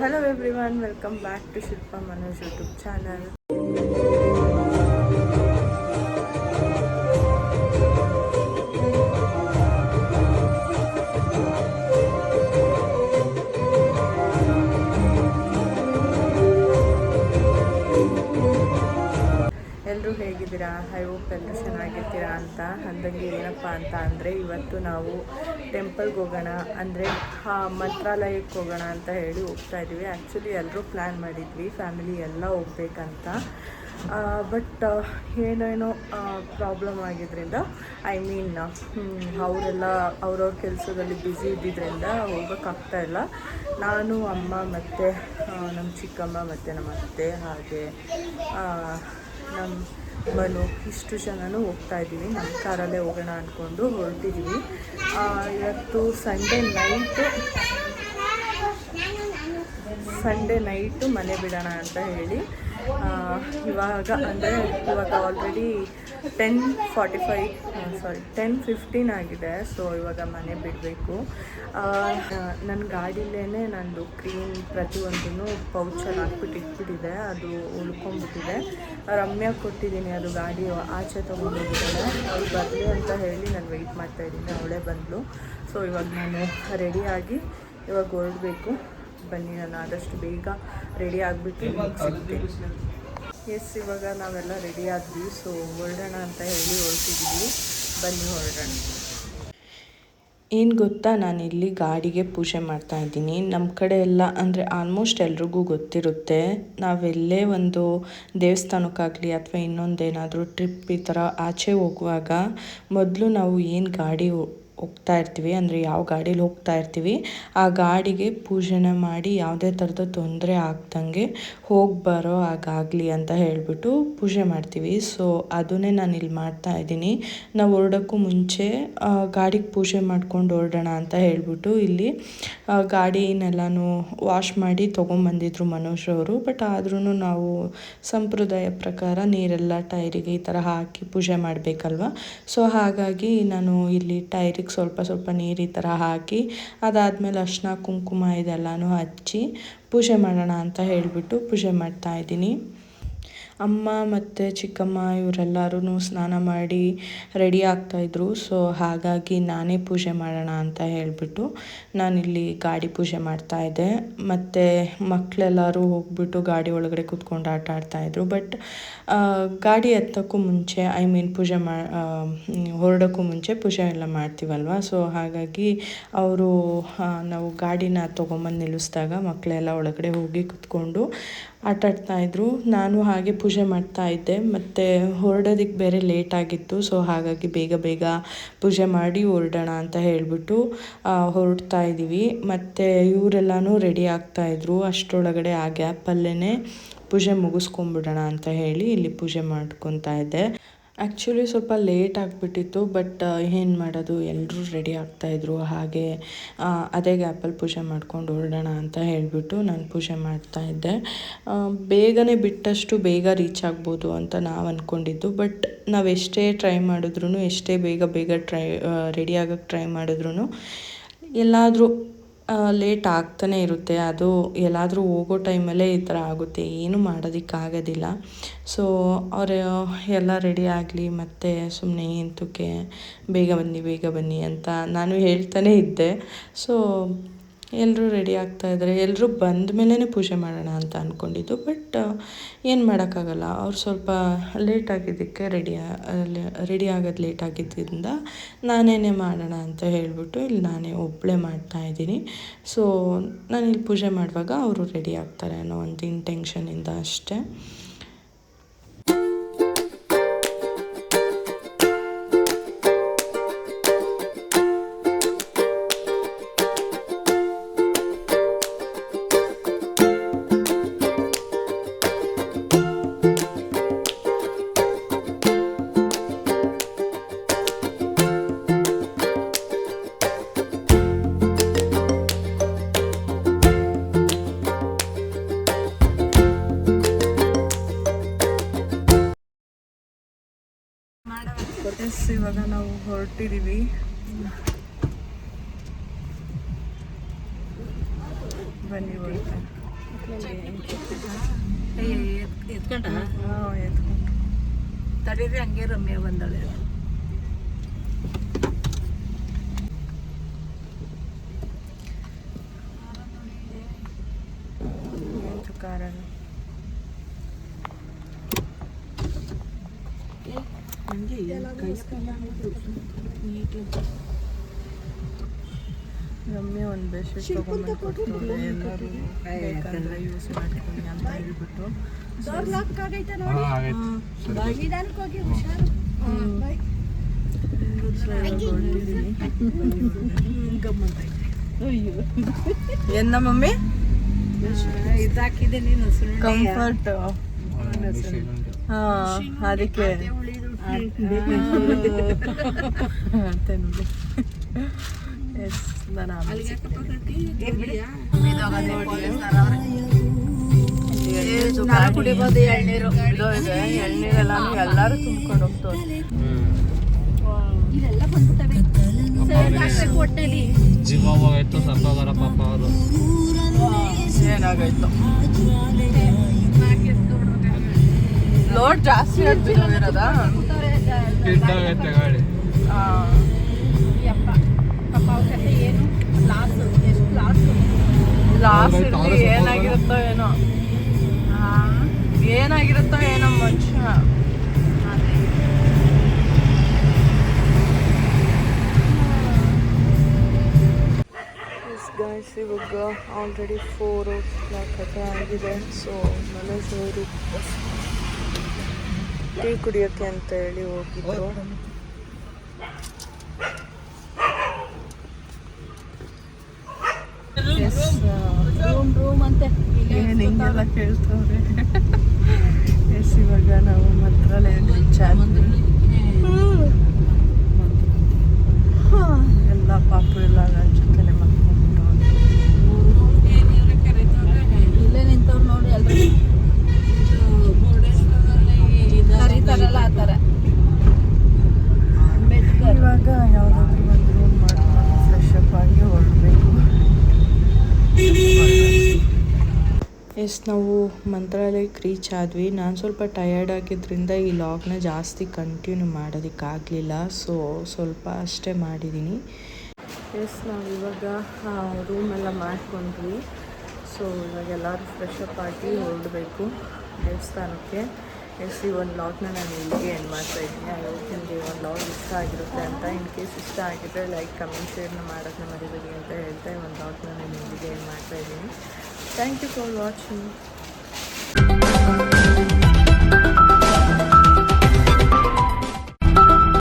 Hello everyone, welcome back to Shilpa Manoj YouTube channel. ಎಲ್ಲರೂ ಹೇಗಿದ್ದೀರಾ? I hope ಎಲ್ಲರೂ ಚೆನ್ನಾಗಿರ್ತೀರಾ ಅಂತ ಅಂದಂಗೆ ಏನಪ್ಪ ಅಂತ ಅಂದರೆ ಇವತ್ತು ನಾವು ಟೆಂಪಲ್ಗೆ ಹೋಗೋಣ, ಅಂದರೆ ಮಂತ್ರಾಲಯಕ್ಕೆ ಹೋಗೋಣ ಅಂತ ಹೇಳಿ ಹೋಗ್ತಾ ಇದ್ದೀವಿ. ಆ್ಯಕ್ಚುಲಿ ಎಲ್ಲರೂ ಪ್ಲ್ಯಾನ್ ಮಾಡಿದ್ವಿ, ಫ್ಯಾಮಿಲಿ ಎಲ್ಲ ಹೋಗ್ಬೇಕಂತ. ಬಟ್ ಏನೇನೋ ಪ್ರಾಬ್ಲಮ್ ಆಗಿದ್ದರಿಂದ ಅವರೆಲ್ಲ ಅವ್ರವ್ರ ಕೆಲಸದಲ್ಲಿ ಬ್ಯುಸಿ ಇದ್ದಿದ್ದರಿಂದ ಹೋಗೋಕ್ಕಾಗ್ತಾಯಿಲ್ಲ. ನಾನು, ಅಮ್ಮ ಮತ್ತು ನಮ್ಮ ಚಿಕ್ಕಮ್ಮ ಮತ್ತು ನಮ್ಮ ಅತ್ತೆ ಹಾಗೆ ನಮ್ಮ ಮನು ಇಷ್ಟು ಜನನೂ ಹೋಗ್ತಾ ಇದ್ದೀವಿ. ನಮ್ಮ ಕಾರಲ್ಲೇ ಹೋಗೋಣ ಅಂದ್ಕೊಂಡು ಹೊರಟಿದ್ದೀವಿ. ಇವತ್ತು ಸಂಡೇ ನೈಟು ಮನೆ ಬಿಡೋಣ ಅಂತ ಹೇಳಿ ಇವಾಗ ಆಲ್ರೆಡಿ 10:15 ಆಗಿದೆ. ಸೊ ಇವಾಗ ಮನೆ ಬಿಡಬೇಕು. ನನ್ನ ಗಾಡಿಲೇ ನಂದು ಕ್ರೀಮ್ ಪ್ರತಿಯೊಂದೂ ಪೌಚಲ್ಲಿ ಹಾಕ್ಬಿಟ್ಟು ಇಟ್ಬಿಟ್ಟಿದೆ, ಅದು ಉಳ್ಕೊಂಡ್ಬಿಟ್ಟಿದೆ. ರಮ್ಯಾ ಕೊಟ್ಟಿದ್ದೀನಿ, ಅದು ಗಾಡಿ ಆಚೆ ತೊಗೊಂಡೋಗಿದ್ದಾಳೆ. ಅವಳು ಬರಲಿ ಅಂತ ಹೇಳಿ ನಾನು ವೆಯ್ಟ್ ಮಾಡ್ತಾಯಿದ್ದೀನಿ, ಅವಳೇ ಬಂದಳು. ಸೊ ಇವಾಗ ನಾನು ರೆಡಿಯಾಗಿ ಇವಾಗ ಹೊರಡಬೇಕು. ಬನ್ನಿ, ನಾನು ಆದಷ್ಟು ಬೇಗ ರೆಡಿ ಆಗಿಬಿಟ್ಟು ಸಿಗ್ತೀನಿ. ಇವಾಗ ನಾವೆಲ್ಲ ರೆಡಿ ಆದ್ವಿ. ಸೊ ಹೊರಡೋಣ ಅಂತ ಹೇಳಿ ಹೊರಟಿದ್ದೀವಿ. ಬನ್ನಿ ಹೊರಡೋಣ. ಏನು ಗೊತ್ತಾ, ನಾನಿಲ್ಲಿ ಗಾಡಿಗೆ ಪೂಜೆ ಮಾಡ್ತಾಯಿದ್ದೀನಿ. ನಮ್ಮ ಕಡೆ ಎಲ್ಲ ಅಂದರೆ ಆಲ್ಮೋಸ್ಟ್ ಎಲ್ರಿಗೂ ಗೊತ್ತಿರುತ್ತೆ, ನಾವೆಲ್ಲೇ ಒಂದು ದೇವಸ್ಥಾನಕ್ಕಾಗಲಿ ಅಥವಾ ಇನ್ನೊಂದೇನಾದರೂ ಟ್ರಿಪ್ ಈ ಥರ ಆಚೆ ಹೋಗುವಾಗ ಮೊದಲು ನಾವು ಏನು ಗಾಡಿ ಹೋಗ್ತಾ ಇರ್ತೀವಿ, ಅಂದರೆ ಯಾವ ಗಾಡೀಲಿ ಹೋಗ್ತಾ ಇರ್ತೀವಿ ಆ ಗಾಡಿಗೆ ಪೂಜೆನ ಮಾಡಿ ಯಾವುದೇ ಥರದ ತೊಂದರೆ ಆಗ್ದಂಗೆ ಹೋಗಿ ಬರೋ ಹಾಗಾಗಲಿ ಅಂತ ಹೇಳಿಬಿಟ್ಟು ಪೂಜೆ ಮಾಡ್ತೀವಿ. ಸೊ ಅದನ್ನೇ ನಾನು ಇಲ್ಲಿ ಮಾಡ್ತಾ ಇದ್ದೀನಿ. ನಾವು ಹೊರಡೋಕ್ಕೂ ಮುಂಚೆ ಗಾಡಿಗೆ ಪೂಜೆ ಮಾಡ್ಕೊಂಡು ಹೊರಡೋಣ ಅಂತ ಹೇಳಿಬಿಟ್ಟು ಇಲ್ಲಿ ಗಾಡಿನೆಲ್ಲನೂ ವಾಶ್ ಮಾಡಿ ತೊಗೊಂಬಂದಿದ್ರು ಮನೋಜ್ ಅವರು. ಬಟ್ ಆದ್ರೂ ನಾವು ಸಂಪ್ರದಾಯ ಪ್ರಕಾರ ನೀರೆಲ್ಲ ಟೈರಿಗೆ ಈ ಥರ ಹಾಕಿ ಪೂಜೆ ಮಾಡಬೇಕಲ್ವ. ಸೊ ಹಾಗಾಗಿ ನಾನು ಇಲ್ಲಿ ಟೈರಿಗೆ ಸ್ವಲ್ಪ ನೀರು ಈ ಥರ ಹಾಕಿ ಅದಾದಮೇಲೆ ಅರಿಶಿನ ಕುಂಕುಮ ಇದೆಲ್ಲನೂ ಹಚ್ಚಿ ಪೂಜೆ ಮಾಡೋಣ ಅಂತ ಹೇಳಿಬಿಟ್ಟು ಪೂಜೆ ಮಾಡ್ತಾಯಿದ್ದೀನಿ. ಅಮ್ಮ ಮತ್ತು ಚಿಕ್ಕಮ್ಮ ಇವರೆಲ್ಲರೂ ಸ್ನಾನ ಮಾಡಿ ರೆಡಿ ಆಗ್ತಾಯಿದ್ರು. ಸೊ ಹಾಗಾಗಿ ನಾನೇ ಪೂಜೆ ಮಾಡೋಣ ಅಂತ ಹೇಳಿಬಿಟ್ಟು ನಾನಿಲ್ಲಿ ಗಾಡಿ ಪೂಜೆ ಮಾಡ್ತಾಯಿದ್ದೆ. ಮತ್ತು ಮಕ್ಕಳೆಲ್ಲರೂ ಹೋಗ್ಬಿಟ್ಟು ಗಾಡಿ ಒಳಗಡೆ ಕೂತ್ಕೊಂಡು ಆಟ ಆಡ್ತಾಯಿದ್ರು. ಬಟ್ ಗಾಡಿ ಎತ್ತೋಕ್ಕೂ ಮುಂಚೆ ಪೂಜೆ ಹೊರಡೋಕ್ಕೂ ಮುಂಚೆ ಪೂಜೆ ಎಲ್ಲ ಮಾಡ್ತೀವಲ್ವ. ಸೊ ಹಾಗಾಗಿ ಅವರು ನಾವು ಗಾಡಿನ ತೊಗೊಂಬಂದು ನಿಲ್ಲಿಸಿದಾಗ ಮಕ್ಕಳೆಲ್ಲ ಒಳಗಡೆ ಹೋಗಿ ಕೂತ್ಕೊಂಡು ಆಟಾಡ್ತಾಯಿದ್ರು. ನಾನು ಹಾಗೆ ಪೂಜೆ ಮಾಡ್ತಾಯಿದ್ದೆ. ಮತ್ತು ಹೊರಡೋದಕ್ಕೆ ಬೇರೆ ಲೇಟ್ ಆಗಿತ್ತು. ಸೊ ಹಾಗಾಗಿ ಬೇಗ ಪೂಜೆ ಮಾಡಿ ಹೊರಡೋಣ ಅಂತ ಹೇಳಿಬಿಟ್ಟು ಹೊರಡ್ತಾ ಇದ್ದೀವಿ. ಮತ್ತು ಇವರೆಲ್ಲನೂ ರೆಡಿ ಆಗ್ತಾಯಿದ್ರು. ಅಷ್ಟರೊಳಗಡೆ ಆ ಗ್ಯಾಪಲ್ಲೇ ಪೂಜೆ ಮುಗಿಸ್ಕೊಂಬಿಡೋಣ ಅಂತ ಹೇಳಿ ಇಲ್ಲಿ ಪೂಜೆ ಮಾಡ್ಕೊತಾ ಇದ್ದೆ. ಆ್ಯಕ್ಚುಲಿ ಸ್ವಲ್ಪ ಲೇಟ್ ಆಗಿಬಿಟ್ಟಿತ್ತು. ಬಟ್ ಏನು ಮಾಡೋದು, ಎಲ್ಲರೂ ರೆಡಿ ಆಗ್ತಾಯಿದ್ರು. ಹಾಗೆ ಅದೇ ಗ್ಯಾಪಲ್ಲಿ ಪೂಜೆ ಮಾಡ್ಕೊಂಡು ಹೊರಡೋಣ ಅಂತ ಹೇಳಿಬಿಟ್ಟು ನಾನು ಪೂಜೆ ಮಾಡ್ತಾಯಿದ್ದೆ. ಬೇಗನೆ ಬಿಟ್ಟಷ್ಟು ಬೇಗ ರೀಚ್ ಆಗ್ಬೋದು ಅಂತ ನಾವು ಅಂದ್ಕೊಂಡಿದ್ದು. ಬಟ್ ನಾವು ಎಷ್ಟೇ ಟ್ರೈ ಮಾಡಿದ್ರೂ, ಎಷ್ಟೇ ಬೇಗ ರೆಡಿ ಆಗೋಕ್ಕೆ ಟ್ರೈ ಮಾಡಿದ್ರೂ ಎಲ್ಲಾದರೂ ಲೇಟ್ ಆಗ್ತಾನೆ ಇರುತ್ತೆ. ಅದು ಎಲ್ಲಾದರೂ ಹೋಗೋ ಟೈಮಲ್ಲೇ ಈ ಥರ ಆಗುತ್ತೆ, ಏನೂ ಮಾಡೋದಕ್ಕಾಗೋದಿಲ್ಲ. ಸೊ ಅವರು ಎಲ್ಲ ರೆಡಿ ಆಗಲಿ ಮತ್ತು ಸುಮ್ಮನೆ ಎಂತಕ್ಕೆ ಬೇಗ ಬನ್ನಿ ಅಂತ ನಾನು ಹೇಳ್ತಾನೇ ಇದ್ದೆ. ಸೊ ಎಲ್ಲರೂ ರೆಡಿ ಆಗ್ತಾಯಿದ್ದಾರೆ. ಎಲ್ಲರೂ ಬಂದ ಮೇಲೇ ಪೂಜೆ ಮಾಡೋಣ ಅಂತ ಅಂದ್ಕೊಂಡಿದ್ದು. ಬಟ್ ಏನು ಮಾಡೋಕ್ಕಾಗಲ್ಲ, ಅವ್ರು ಸ್ವಲ್ಪ ಲೇಟ್ ಆಗಿದ್ದಕ್ಕೆ ರೆಡಿ ಆಗೋದು ಲೇಟ್ ಆಗಿದ್ದರಿಂದ ನಾನೇನೇ ಮಾಡೋಣ ಅಂತ ಹೇಳಿಬಿಟ್ಟು ಇಲ್ಲಿ ನಾನೇ ಒಬ್ಬಳೇ ಮಾಡ್ತಾಯಿದ್ದೀನಿ. ಸೊ ನಾನಿಲ್ಲಿ ಪೂಜೆ ಮಾಡುವಾಗ ಅವರು ರೆಡಿ ಆಗ್ತಾರೆ ಅನ್ನೋ ಒಂದು ಇಂಟೆನ್ಷನಿಂದ ಅಷ್ಟೇ. ಇವಾಗ ನಾವು ಹೊರಟಿದ್ದೀವಿ. ಬನ್ನಿ ಹೊರಟ ಎತ್ಕೊಂಡ ಎತ್ಕೊಂಡು ತಡೀರಿ ಹಂಗೆ ರಮ್ಯ ಬಂದಳೆ. ಕಾರಣ ರಮ್ಯ ಒಂದು ಬೆಡ್ಶೀಟ್ ತೊಗೊಂಡ್ಬಂದು ಎಲ್ಲರೂ ಬೇಕಂದ್ರೆ ಯೂಸ್ ಮಾಡ್ತೀನಿ ಅಂತ ಹೇಳ್ಬಿಟ್ಟು ಏನ ಮಮ್ಮಿ ಇದಾಕಿದೆ ನೀನು ಕಂಫರ್ಟ್ ಅದಕ್ಕೆ ಅಂತೆ ನೋಡಿ. ಎಸ್ ನಾನು ಕುಡಿಬೋದು ಎಳ್ನೀರು. ಎಳ್ನೀರೆಲ್ಲ ಎಲ್ಲರೂ ತುಂಬ್ಕೊಂಡು ಹೋಗ್ತಾರೆ. ಇವೆಲ್ಲ ಬಂದ್ಬಿಟ್ಟವೆ ಒಟ್ಟಲ್ಲಿ. ಜೀವ ಹೋಗಾಯ್ತು ಸತ್ತೋಗಾರ ಪಾಪ ಅವರು. ಏನಾಗಾಯ್ತು ಲೋಡ್ ಜಾಸ್ತಿ ಇರೋದಾ ಕಿಡ್ಡಾಗೈತೆ ಗಾಡಿ. ಏನು ಲಾಸು ಎಷ್ಟು ಲಾಸು. ಲಾಸ್ಟ್ ಇರಲಿ ಏನಾಗಿರುತ್ತೋ ಏನೋ ಏನಾಗಿರುತ್ತೋ ಏನೋ ಮನುಷ್ಯ. ಗಾಯ್ಸ್ ಇವಾಗ ಆಲ್ರೆಡಿ 4 o'clock ಆಗಿದೆ. ಸೊ ಮನೋಜವರು ಟೀ ಕುಡಿಯೋಕ್ಕೆ ಅಂತ ಹೇಳಿ ಹೋಗಿದ್ರು. ರೂಮ್ ಅಂತೆ ಏನು ಹಿಂಗೆಲ್ಲ ಕೇಳ್ತವ್ರೆ. ಎಸ್ ಇವಾಗ ನಾವು ಮಂತ್ರಾಲಯಕ್ಕೆ ರೀಚ್ ಆದ್ವಿ. ಎಲ್ಲ ಪಾಪು ಎಲ್ಲ ನನ್ನ ಜೊತೆನೆ ಮಾಡ್ಕೊಂಡ್ಬಿಟ್ಟು ಇಲ್ಲೇ ನಿಂತವ್ರು ನೋಡಿ ಎಲ್ಲರೂ ಕರೀತಾರಲ್ಲ ಆ ಥರ. ಇವಾಗ ಯಾವುದಾದ್ರೂ ಒಂದು ರೂಮ್ ಮಾಡ್ಕೊಂಡು ಫ್ರೆಶ್ ಅಪ್ ಆಗಿ ಹೊರಡಬೇಕು. ಎಸ್ ನಾವು ಮಂತ್ರಾಲಯಕ್ಕೆ ರೀಚ್ ಆದ್ವಿ. ನಾನು ಸ್ವಲ್ಪ ಟಯರ್ಡ್ ಆಗಿದ್ದರಿಂದ ಈ ಲಾಗ್ನ ಜಾಸ್ತಿ ಕಂಟಿನ್ಯೂ ಮಾಡೋದಕ್ಕಾಗಲಿಲ್ಲ. ಸೊ ಸ್ವಲ್ಪ ಅಷ್ಟೇ ಮಾಡಿದ್ದೀನಿ. ಎಸ್ ನಾವು ಇವಾಗ ರೂಮೆಲ್ಲ ಮಾಡ್ಕೊಂಡ್ವಿ. ಸೊ ಇವಾಗ ಎಲ್ಲರೂ ಫ್ರೆಶ್ ಅಪ್ ಆಗಿ ಹೊರಡಬೇಕು ದೇವಸ್ಥಾನಕ್ಕೆ. ಎಸ್ ಈ ಒಂದು ಲಾಗ್ನ ನಾನು ಇಲ್ಲಿಗೆ ಎಂಡ್ ಮಾಡ್ತಾಯಿದ್ದೀನಿ. ಐ ಹೋಪ್ ನಿಮಗೆ ಒಂದು ಲಾಗ್ ಇಷ್ಟ ಆಗಿರುತ್ತೆ ಅಂತ. ಇನ್ ಕೇಸ್ ಇಷ್ಟ ಆಗಿದ್ರೆ ಲೈಕ್ ಕಮೆಂಟ್ ಶೇರ್ನ ಮಾಡೋದನ್ನ ಮರಿಬೇಡಿ ಅಂತ ಹೇಳ್ತಾ ಒಂದು ಲಾಗ್ನ ನಾನು ಇಲ್ಲಿಗೆ ಎಂಡ್ ಮಾಡ್ತಾಯಿದ್ದೀನಿ. Thank you for watching.